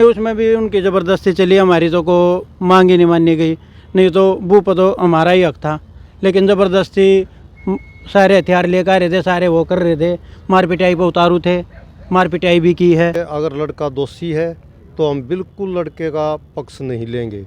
उसमें भी उनकी ज़बरदस्ती चली, हमारी तो को मांगी नहीं मानी गई, नहीं तो वो पर तो हमारा ही हक था, लेकिन ज़बरदस्ती सारे हथियार लेकर आ रहे थे, सारे वो कर रहे थे, मार पिटाई पर उतारू थे, मार पिटाई भी की है। अगर लड़का दोषी है तो हम बिल्कुल लड़के का पक्ष नहीं लेंगे,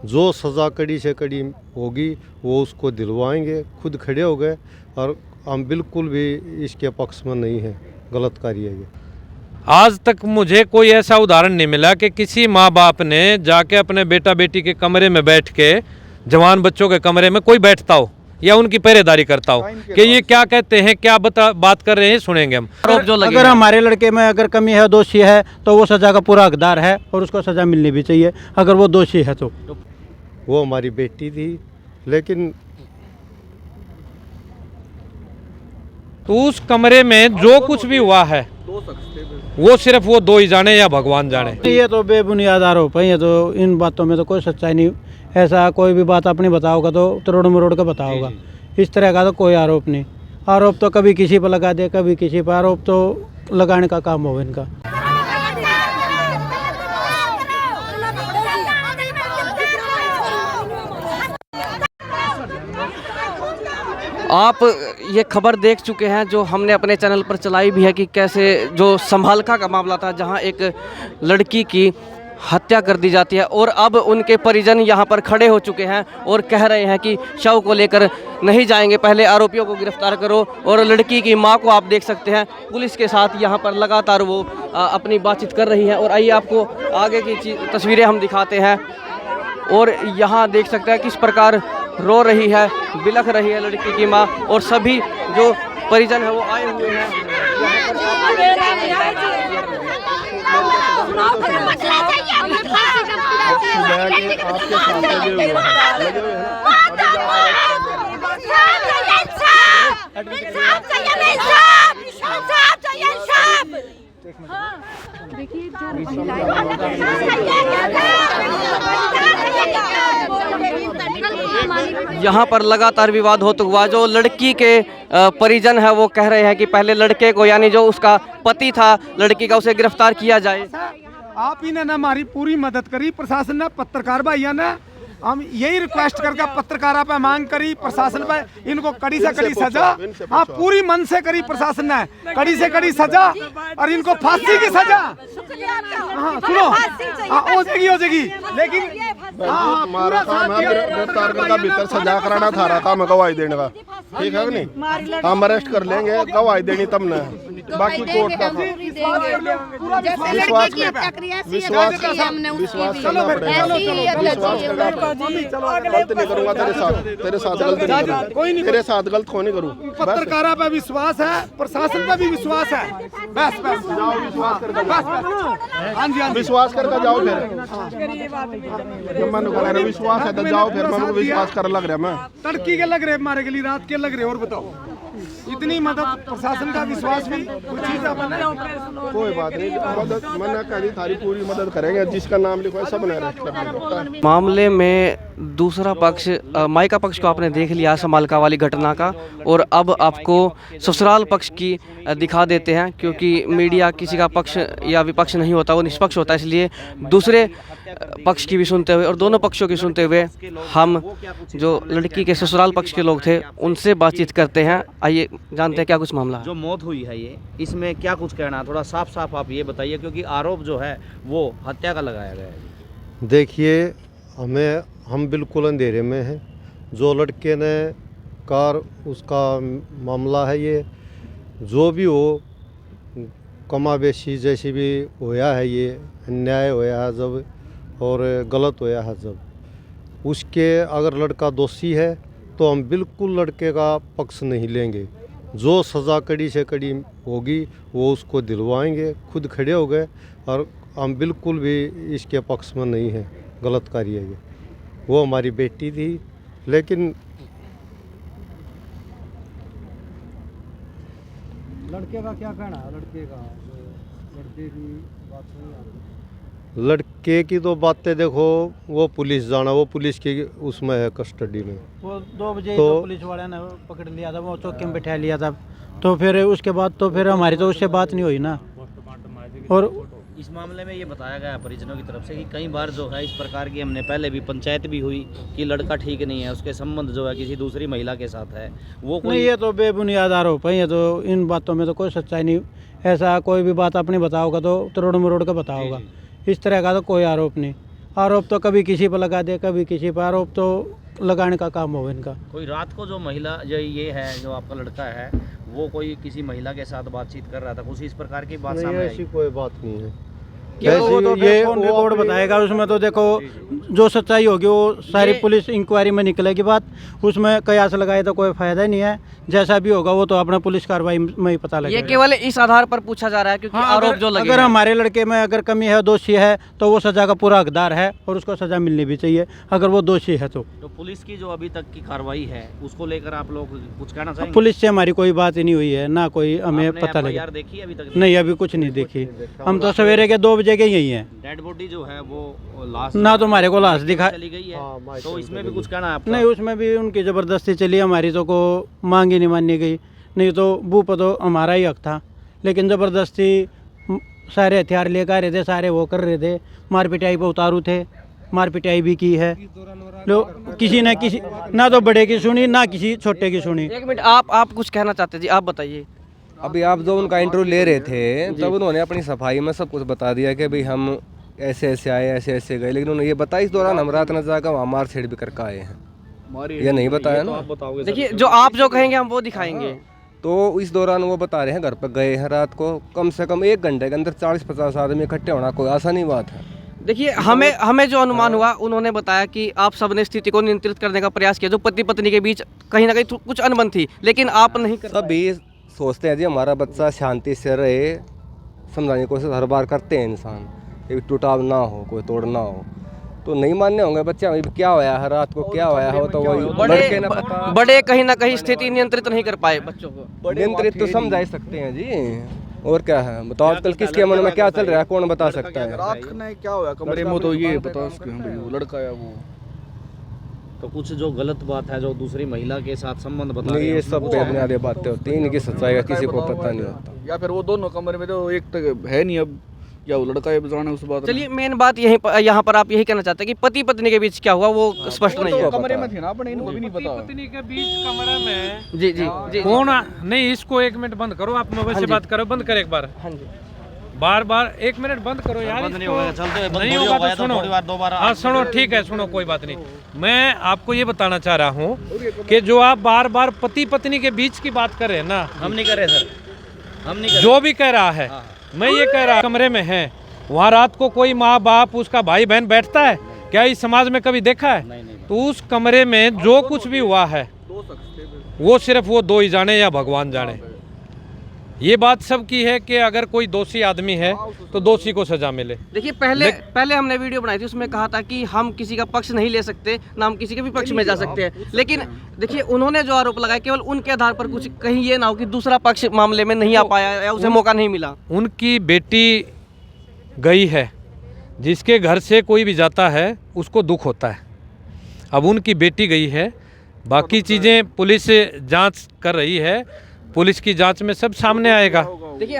जो सज़ा कड़ी से कड़ी होगी वो उसको दिलवाएंगे। खुद खड़े हो गए और हम बिल्कुल भी इसके पक्ष में नहीं है, गलत कार्य है ये। आज तक मुझे कोई ऐसा उदाहरण नहीं मिला कि किसी माँ बाप ने जाके अपने बेटा बेटी के कमरे में बैठ के, जवान बच्चों के कमरे में कोई बैठता हो या उनकी पहरेदारी करता हो कि ये क्या कहते हैं, क्या बात कर रहे हैं, सुनेंगे हम। अगर हमारे लड़के में अगर कमी है, दोषी है, तो वो सज़ा का पूरा हकदार है और उसको सज़ा मिलनी भी चाहिए अगर वो दोषी है तो। वो हमारी बेटी थी, लेकिन तो उस कमरे में जो कुछ भी हुआ है वो सिर्फ वो दो ही जाने या भगवान जाने। ये तो बेबुनियाद आरोप है, ये तो इन बातों में तो कोई सच्चाई नहीं। ऐसा कोई भी बात अपनी बताओगा तो तरोड़ मरोड़ का बताओगा, इस तरह का तो कोई आरोप नहीं। आरोप तो कभी किसी पर लगा दे, कभी किसी पर, आरोप तो लगाने का काम हो इनका। आप ये खबर देख चुके हैं जो हमने अपने चैनल पर चलाई भी है कि कैसे जो संभालका का मामला था, जहां एक लड़की की हत्या कर दी जाती है और अब उनके परिजन यहां पर खड़े हो चुके हैं और कह रहे हैं कि शव को लेकर नहीं जाएंगे, पहले आरोपियों को गिरफ्तार करो। और लड़की की मां को आप देख सकते हैं पुलिस के साथ यहां पर लगातार वो अपनी बातचीत कर रही हैं। और आइए आपको आगे की तस्वीरें हम दिखाते हैं। और यहाँ देख सकते हैं किस प्रकार रो रही है, बिलख रही है लड़की की माँ, और सभी जो परिजन है वो आए हुए हैं। यहाँ पर लगातार विवाद होता हुआ, जो लड़की के परिजन है वो कह रहे हैं कि पहले लड़के को, यानी जो उसका पति था लड़की का, उसे गिरफ्तार किया जाए। आप ही ने ना हमारी पूरी मदद करी, प्रशासन ने, पत्रकार भाइयों ने, हम यही रिक्वेस्ट करके पत्रकारों पे मांग करी, प्रशासन पे इनको कड़ी से कड़ी सजा, हाँ पूरी मन से करी प्रशासन ने, कड़ी से कड़ी सजा और इनको फांसी की सजा। हाँ सुनो, हाँ हो जाएगी, लेकिन हमारा काम है गिरफ्तार करके भीतर सजा कराना, थारा काम है गवाही देने का, ठीक है कि नहीं? हम अरेस्ट कर लेंगे, गवाही देनी तब न, बाकी कोर्ट का विश्वास करना पड़ेगा। गलत नहीं करूंगा तेरे साथ गलत नहीं करूंगा, तेरे साथ गलत को नहीं करूँ। पत्रकारों पे विश्वास है, प्रशासन पे भी विश्वास है, बस बस जाओ विश्वास करके, हाँ जी विश्वास करके जाओ। फिर मन को विश्वास है तो जाओ, फिर मन को विश्वास कर लग रहा है, मैं तड़की के लग रहे हमारे के लिए, रात के लग रहे। और बताओ, इतनी मदद, प्रशासन का विश्वास भी कुछ चीज कोई बात नहीं, मदद मना करी, थारी पूरी मदद करेंगे, जिसका नाम लिखा है सब ने अरेस्ट कर। मामले में दूसरा पक्ष, मायका पक्ष को आपने देख लिया संभालका वाली घटना का, और अब आपको ससुराल पक्ष की दिखा देते हैं, क्योंकि मीडिया किसी का पक्ष या विपक्ष नहीं होता, वो निष्पक्ष होता है, इसलिए दूसरे पक्ष की भी सुनते हुए और दोनों पक्षों की सुनते हुए हम जो लड़की के ससुराल पक्ष के लोग थे उनसे बातचीत करते हैं। आइए जानते हैं क्या कुछ मामला है। जो मौत हुई है ये, इसमें क्या कुछ कहना है, थोड़ा साफ साफ आप ये बताइए, क्योंकि आरोप जो है वो हत्या का लगाया गया है। देखिए, हम बिल्कुल अंधेरे में हैं। जो लड़के ने कार, उसका मामला है ये, जो भी हो, कमाबेशी जैसी भी होया है, ये अन्याय होया है जब और गलत होया है जब, उसके अगर लड़का दोषी है तो हम बिल्कुल लड़के का पक्ष नहीं लेंगे। जो सज़ा कड़ी से कड़ी होगी वो उसको दिलवाएंगे। खुद खड़े हो गए और हम बिल्कुल भी इसके पक्ष में नहीं है, गलत कार्य है ये। वो हमारी बेटी थी, लेकिन लड़के का क्या कहना है? लड़के की बात नहीं, लड़के की तो बातें देखो, वो पुलिस जाना, वो पुलिस की उसमें है, कस्टडी में। वो 2 बजे तो पुलिस वाले ने पकड़ लिया था, वो चौकी में बैठा लिया था, तो फिर उसके बाद तो फिर हमारी तो उससे बात नहीं हुई ना। और इस मामले में ये बताया गया परिजनों की तरफ से कि कई बार जो है इस प्रकार की हमने पहले भी पंचायत भी हुई कि लड़का ठीक नहीं है, उसके संबंध जो है किसी दूसरी महिला के साथ है, वो नहीं, कोई ये तो बेबुनियाद आरोप है। ये तो इन बातों में तो कोई सच्चाई नहीं। ऐसा कोई भी बात अपनी बताओगा तो तरोड़ मरोड़ के बताओगा। इस तरह का तो कोई आरोप नहीं। आरोप तो कभी किसी पर लगा दे, कभी किसी पर। आरोप तो लगाने का काम हो इनका। कोई रात को जो महिला जो ये है जो आपका लड़का है वो कोई किसी महिला के साथ बातचीत कर रहा था, कुछ इस प्रकार की बात नहीं, सामने ऐसी आई? कोई बात नहीं है। वो तो ये फोन वो रिकॉर्ड अपनी- बताएगा, उसमें तो देखो जो सच्चाई होगी वो सारी पुलिस इंक्वायरी में निकलेगी बात। उसमें कयास लगाए तो कोई फायदा ही नहीं है। जैसा भी होगा वो तो अपना पुलिस कार्रवाई में ही पता ये लगेगा। केवल इस आधार पर पूछा जा रहा है क्योंकि हाँ, आरोप जो लगे अगर हैं। हमारे लड़के में अगर कमी है, दोषी है, तो वो सजा का पूरा हकदार है और उसको सजा मिलनी भी चाहिए अगर वो दोषी है तो। पुलिस की जो अभी तक की कार्रवाई है उसको लेकर आप लोग कुछ कहना चाहेंगे? पुलिस से हमारी कोई बात ही नहीं हुई है, ना कोई हमें आपने पता लगे। FIR देखी है अभी तक? नहीं, अभी कुछ नहीं देखी। हम तो सवेरे के 2 बजे के यही हैं। डेड बॉडी जो है वो लाश ना तो हमारे को लाश दिखा। चली गई है, हाँ, माइक तो में इसमें चली भी कुछ कहना है आपका? नहीं, उसमें भी उनकी ज़बरदस्ती चली। हमारी तो को मांग ही नहीं मानी गई। नहीं तो बू पर तो हमारा ही हक था, लेकिन ज़बरदस्ती सारे हथियार लेकर आ रहे थे, सारे वो कर रहे थे। मार पिटाई पर उतारू थे, मार पिटाई भी की है। लो किसी ने किसी ना तो बड़े की सुनी, ना किसी छोटे की सुनी। एक मिनट, आप कुछ कहना चाहते हैं जी, आप बताइए। अभी आप जो उनका इंटरव्यू ले रहे थे तब उन्होंने अपनी सफाई में सब कुछ बता दिया कि भाई हम ऐसे ऐसे आए, ऐसे ऐसे गए, लेकिन उन्होंने ये बताया इस दौरान हम रात न जाकर वहाँ मार छेड़ भी करके आए हैं। ये नहीं बताया ना। देखिए, जो आप जो कहेंगे हम वो दिखाएंगे। तो इस दौरान वो बता रहे हैं घर पर गए हैं रात को, कम से कम 1 घंटे के अंदर 40-50 आदमी इकट्ठे होना कोई आसानी बात है। देखिए, हमें जो अनुमान हुआ, उन्होंने बताया कि आप सबने स्थिति को नियंत्रित करने का प्रयास किया। जो पति पत्नी के बीच कहीं ना कहीं कुछ अनबन थी, लेकिन आप नहीं कर पाए। सभी सोचते हैं जी हमारा बच्चा शांति से रहे, समझाने की कोशिश हर बार करते हैं इंसान, एक टूटाव ना हो, कोई तोड़ ना हो, तो नहीं मानने होंगे बच्चे। अभी क्या होया है रात को, क्या होया हो, तो वही लड़के ने पता। बड़े कहीं ना कहीं स्थिति नियंत्रित नहीं कर पाए बच्चों को। नियंत्रित तो समझा ही सकते हैं जी, और क्या है बताओ। आजकल किसके मन में क्या चल रहा है कौन बता सकता है। रात ने क्या हुआ कमरे में, तो ये बता उसके भाई वो लड़का है वो। तो कुछ जो गलत बात है जो दूसरी महिला के साथ संबंध बता नहीं, रहे ये हैं, सब बेबुनियादी बातें होती हैं, इनकी सच्चाई का किसी को पता नहीं होता। या फिर वो दोनों कमरे में, तो एक तक है नहीं अब, या वो लड़का है बताना उस बात में। चलिए, मेन बात यहाँ पर आप यही कहना चाहते हैं कि पति पत्नी के बीच क्या हुआ वो स्पष्ट नहीं है। कमरे में थे ना अपने, इनको भी नहीं पता। पत्नी के बीच कमरे में जी जी जी। कौन नहीं, इसको 1 मिनट बंद करो। आप मोबाइल से बात करो, बंद कर एक बार। हाँ जी, बार 1 मिनट बंद करो यार। बंद नहीं इसको। होगा, चलते हुए बंद नहीं थोड़ी होगा होगा, तो तो सुनो। थोड़ी बार दोबारा हाँ सुनो, ठीक है, सुनो, कोई बात नहीं। मैं आपको ये बताना चाह रहा हूँ कि जो आप बार पति पत्नी के बीच की बात कर रहे हैं ना, हम नहीं कर रहे सर, हम नहीं कर जो भी कह रहा है, मैं ये कह रहा कमरे में है, वहाँ रात को कोई माँ बाप उसका भाई बहन बैठता है क्या? इस समाज में कभी देखा है? नहीं। तो उस कमरे में जो कुछ भी हुआ है वो सिर्फ वो 2 ही जाने या भगवान जाने। ये बात सबकी है कि अगर कोई दोषी आदमी है तो दोषी को सजा मिले। देखिए, पहले हमने वीडियो बनाई थी, उसमें कहा था कि हम किसी का पक्ष नहीं ले सकते, ना हम किसी के भी पक्ष में जा सकते हैं। लेकिन देखिए, उन्होंने जो आरोप लगाया केवल उनके आधार पर, कुछ कहीं ये ना हो कि दूसरा पक्ष मामले में नहीं आ पाया या उसे मौका नहीं मिला। उनकी बेटी गई है, जिसके घर से कोई भी जाता है उसको दुख होता है। अब उनकी बेटी गई है, बाकी चीज़ें पुलिस जांच कर रही है, पुलिस की जांच में सब सामने आएगा। देखिए,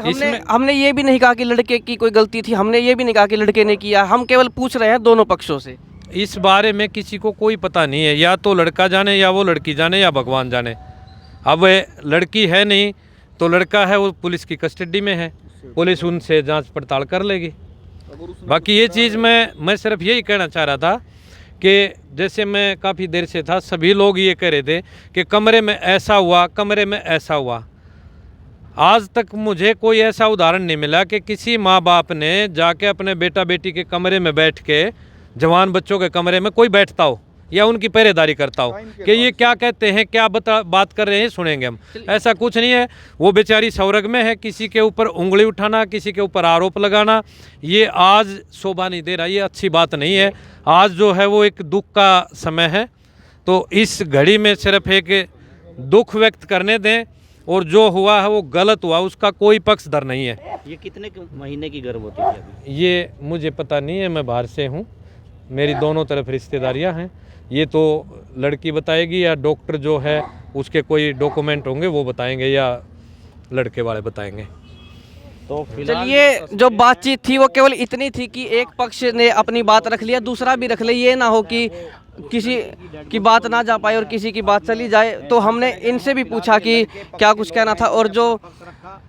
हमने ये भी नहीं कहा कि लड़के की कोई गलती थी, हमने ये भी नहीं कहा कि लड़के ने किया, हम केवल पूछ रहे हैं दोनों पक्षों से। इस बारे में किसी को कोई पता नहीं है, या तो लड़का जाने या वो लड़की जाने या भगवान जाने। अब लड़की है नहीं तो लड़का है, वो पुलिस की कस्टडी में है, पुलिस उनसे जांच पड़ताल कर लेगी। बाकी ये चीज़ मैं सिर्फ यही कहना चाह रहा था कि जैसे मैं काफ़ी देर से था, सभी लोग ये कह रहे थे कि कमरे में ऐसा हुआ, कमरे में ऐसा हुआ। आज तक मुझे कोई ऐसा उदाहरण नहीं मिला कि किसी माँ बाप ने जाके अपने बेटा बेटी के कमरे में बैठ के, जवान बच्चों के कमरे में कोई बैठता हो या उनकी पहरेदारी करता हो कि ये क्या कहते हैं, क्या बात कर रहे हैं, सुनेंगे हम। ऐसा कुछ नहीं है। वो बेचारी स्वर्ग में है। किसी के ऊपर उंगली उठाना, किसी के ऊपर आरोप लगाना, ये आज शोभा नहीं दे रहा, ये अच्छी बात नहीं है। आज जो है वो एक दुख का समय है, तो इस घड़ी में सिर्फ एक दुख व्यक्त करने दें, और जो हुआ है वो गलत हुआ, उसका कोई पक्षधर नहीं है। ये कितने महीने की गर्भवती थी अभी? ये मुझे पता नहीं है, मैं बाहर से हूँ, मेरी दोनों तरफ रिश्तेदारियाँ हैं। ये तो लड़की बताएगी या डॉक्टर जो है उसके कोई डॉक्यूमेंट होंगे वो बताएंगे, या लड़के वाले बताएंगे। तो फिलहाल चलिए, जो बातचीत थी वो केवल इतनी थी कि एक पक्ष ने अपनी बात रख लिया, दूसरा भी रख ले, ये ना हो कि किसी की बात ना जा पाए और किसी की बात चली जाए। तो हमने इनसे भी पूछा कि क्या कुछ कहना था, और जो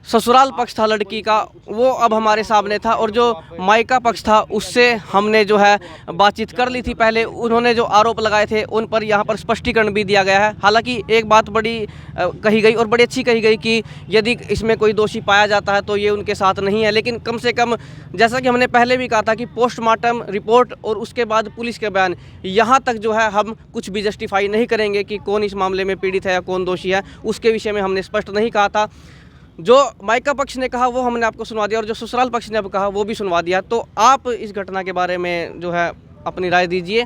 ससुराल पक्ष था लड़की का वो अब हमारे सामने था, और जो मायका पक्ष था उससे हमने जो है बातचीत कर ली थी पहले। उन्होंने जो आरोप लगाए थे उन पर यहाँ पर स्पष्टीकरण भी दिया गया है। हालांकि एक बात बड़ी कही गई और बड़ी अच्छी कही गई कि यदि इसमें कोई दोषी पाया जाता है तो ये उनके साथ नहीं है, लेकिन कम से कम जैसा कि हमने पहले भी कहा था कि पोस्टमार्टम रिपोर्ट और उसके बाद पुलिस के बयान, यहाँ तक जो है हम कुछ भी जस्टिफाई नहीं करेंगे कि कौन इस मामले में पीड़ित है या कौन दोषी है, उसके विषय में हमने स्पष्ट नहीं कहा था। जो मायका पक्ष ने कहा वो हमने आपको सुनवा दिया और जो ससुराल पक्ष ने अब कहा वो भी सुनवा दिया। तो आप इस घटना के बारे में जो है अपनी राय दीजिए।